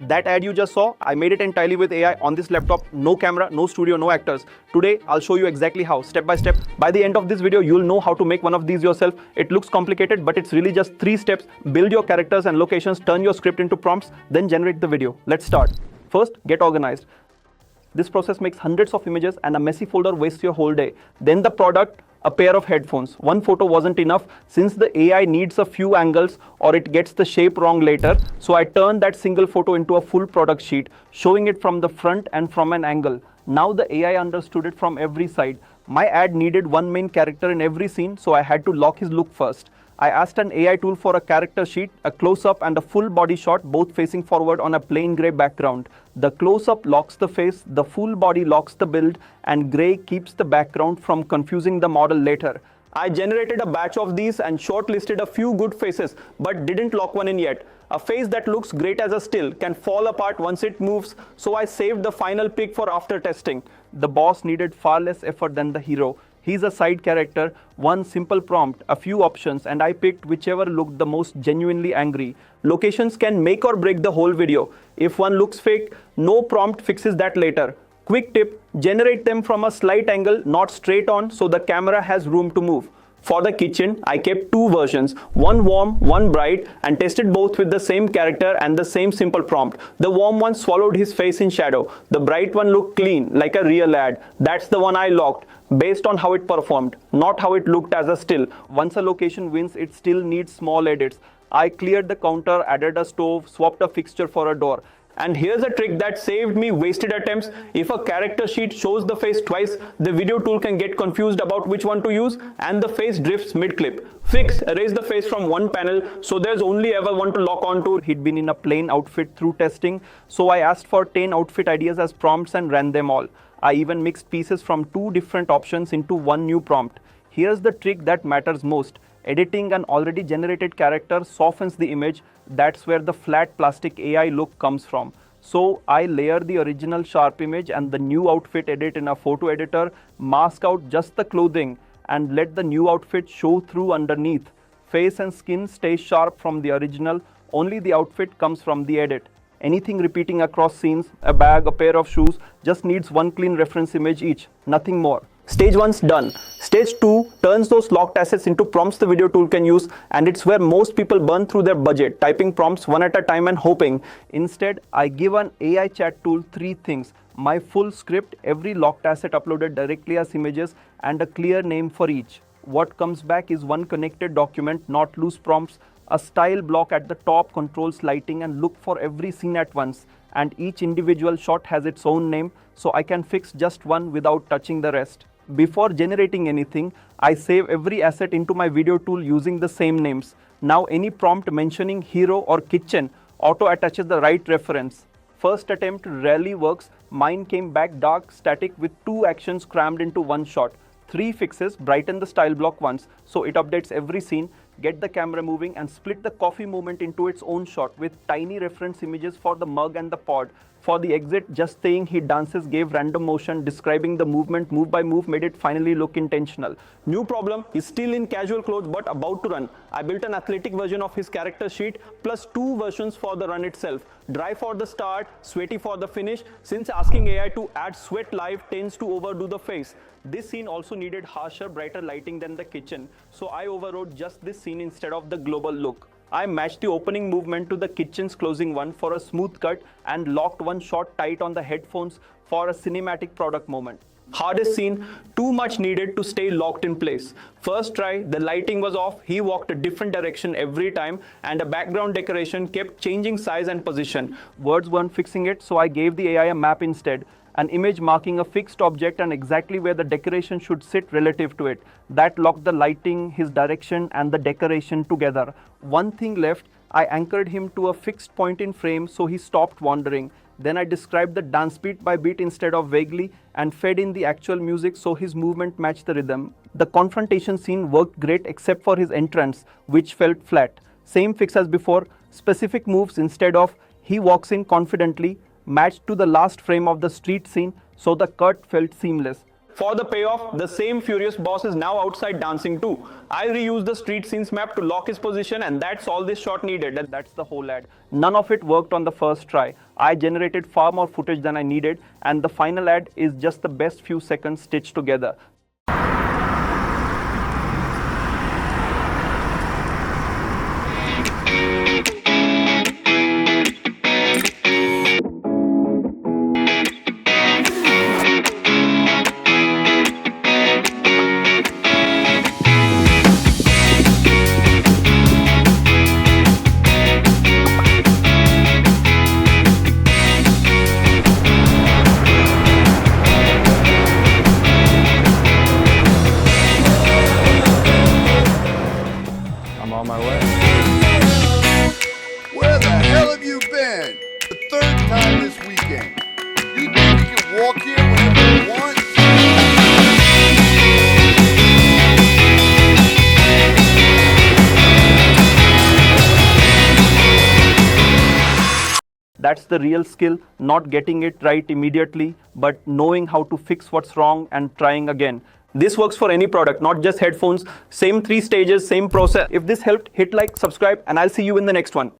That ad you just saw, I made it entirely with AI on this laptop. No camera, no studio, no actors. Today, I'll show you exactly how, step by step. By the end of this video, you'll know how to make one of these yourself. It looks complicated, but it's really just 3 steps. Build your characters and locations, turn your script into prompts, then generate the video. Let's start. First, get organized. This process makes hundreds of images and a messy folder wastes your whole day. Then the product, a pair of headphones. One photo wasn't enough since the AI needs a few angles or it gets the shape wrong later. So I turned that single photo into a full product sheet, showing it from the front and from an angle. Now the AI understood it from every side. My ad needed one main character in every scene, so I had to lock his look first. I asked an AI tool for a character sheet, a close-up and a full body shot, both facing forward on a plain grey background. The close-up locks the face, the full body locks the build, and grey keeps the background from confusing the model later. I generated a batch of these and shortlisted a few good faces, but didn't lock one in yet. A face that looks great as a still can fall apart once it moves, so I saved the final pick for after testing. The boss needed far less effort than the hero. He's a side character, one simple prompt, a few options, and I picked whichever looked the most genuinely angry. Locations can make or break the whole video. If one looks fake, no prompt fixes that later. Quick tip, generate them from a slight angle, not straight on, so the camera has room to move. For the kitchen, I kept 2 versions, one warm, one bright, and tested both with the same character and the same simple prompt. The warm one swallowed his face in shadow. The bright one looked clean, like a real ad. That's the one I locked, based on how it performed, not how it looked as a still. Once a location wins, it still needs small edits. I cleared the counter, added a stove, swapped a fixture for a door. And here's a trick that saved me wasted attempts. If a character sheet shows the face twice, the video tool can get confused about which one to use and the face drifts mid-clip. Fix, erase the face from one panel so there's only ever one to lock onto. He'd been in a plain outfit through testing, so I asked for 10 outfit ideas as prompts and ran them all. I even mixed pieces from 2 different options into one new prompt. Here's the trick that matters most. Editing an already generated character softens the image. That's where the flat plastic AI look comes from. So I layer the original sharp image and the new outfit edit in a photo editor, mask out just the clothing, and let the new outfit show through underneath. Face and skin stay sharp from the original, only the outfit comes from the edit. Anything repeating across scenes, a bag, a pair of shoes, just needs one clean reference image each, nothing more. Stage 1's done. Stage 2 turns those locked assets into prompts the video tool can use, and it's where most people burn through their budget, typing prompts one at a time and hoping. Instead, I give an AI chat tool 3 things: my full script, every locked asset uploaded directly as images, and a clear name for each. What comes back is one connected document, not loose prompts. A style block at the top controls lighting and look for every scene at once, and each individual shot has its own name, so I can fix just one without touching the rest. Before generating anything, I save every asset into my video tool using the same names. Now any prompt mentioning hero or kitchen auto-attaches the right reference. First attempt rarely works. Mine came back dark, static with 2 actions crammed into one shot. 3 fixes: brighten the style block once, so it updates every scene, get the camera moving, and split the coffee moment into its own shot with tiny reference images for the mug and the pod. For the exit, just saying he dances gave random motion, describing the movement move by move made it finally look intentional. New problem, he's still in casual clothes but about to run. I built an athletic version of his character sheet plus 2 versions for the run itself. Dry for the start, sweaty for the finish, since asking AI to add sweat live tends to overdo the face. This scene also needed harsher, brighter lighting than the kitchen, so I overrode just this scene instead of the global look. I matched the opening movement to the kitchen's closing one for a smooth cut and locked one shot tight on the headphones for a cinematic product moment. Hardest scene, too much needed to stay locked in place. First try, the lighting was off, he walked a different direction every time, and the background decoration kept changing size and position. Words weren't fixing it, so I gave the AI a map instead. An image marking a fixed object and exactly where the decoration should sit relative to it. That locked the lighting, his direction, and the decoration together. One thing left, I anchored him to a fixed point in frame so he stopped wandering. Then I described the dance beat by beat instead of vaguely and fed in the actual music so his movement matched the rhythm. The confrontation scene worked great except for his entrance, which felt flat. Same fix as before, specific moves instead of he walks in confidently, matched to the last frame of the street scene so the cut felt seamless. For the payoff, the same furious boss is now outside dancing too. I reused the street scenes map to lock his position, and that's all this shot needed. And that's the whole ad. None of it worked on the first try. I generated far more footage than I needed, and the final ad is just the best few seconds stitched together. I'm on my way. Where the hell have you been? The third time this weekend. You think you can walk here whenever you want? That's the real skill, not getting it right immediately, but knowing how to fix what's wrong and trying again. This works for any product, not just headphones. Same 3 stages, same process. If this helped, hit like, subscribe, and I'll see you in the next one.